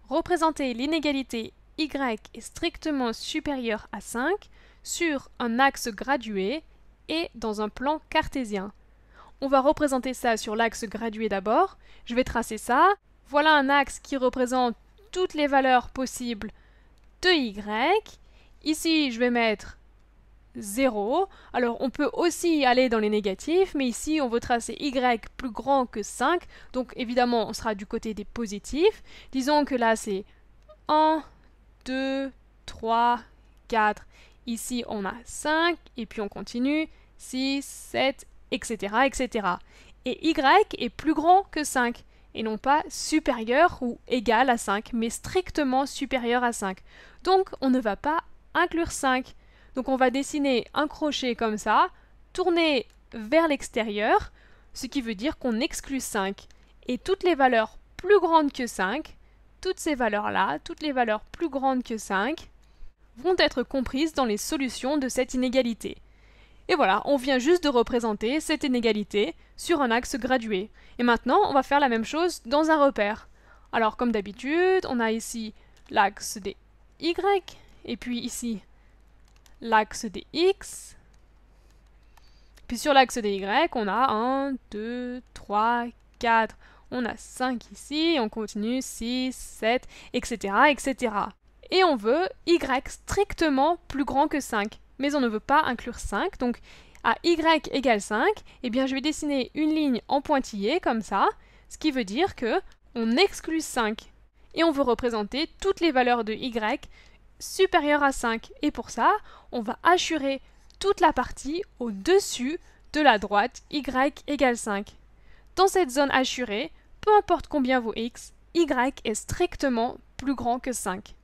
représenter l'inégalité y est strictement supérieur à 5 sur un axe gradué et dans un plan cartésien. On va représenter ça sur l'axe gradué d'abord. Je vais tracer ça. Voilà un axe qui représente toutes les valeurs possibles de y. Ici, je vais mettre 0. Alors, on peut aussi aller dans les négatifs, mais ici, on veut tracer y plus grand que 5. Donc, évidemment, on sera du côté des positifs. Disons que là, c'est 1, 2, 3, 4. Ici, on a 5, et puis on continue, 6, 7, etc., etc. Et y est plus grand que 5, et non pas supérieur ou égal à 5, mais strictement supérieur à 5. Donc, on ne va pas inclure 5. Donc, on va dessiner un crochet comme ça, tourner vers l'extérieur, ce qui veut dire qu'on exclut 5. Et toutes les valeurs plus grandes que 5, toutes ces valeurs-là, toutes les valeurs plus grandes que 5, vont être comprises dans les solutions de cette inégalité. Et voilà, on vient juste de représenter cette inégalité sur un axe gradué. Et maintenant, on va faire la même chose dans un repère. Alors, comme d'habitude, on a ici l'axe des y, et puis ici l'axe des x. Puis sur l'axe des y, on a 1, 2, 3, 4. On a 5 ici, on continue, 6, 7, etc., etc. Et on veut y strictement plus grand que 5. Mais on ne veut pas inclure 5, donc à y égale 5, eh bien je vais dessiner une ligne en pointillé, comme ça, ce qui veut dire que on exclut 5. Et on veut représenter toutes les valeurs de y supérieures à 5. Et pour ça, on va hachurer toute la partie au-dessus de la droite y égale 5. Dans cette zone hachurée, peu importe combien vaut x, y est strictement plus grand que 5.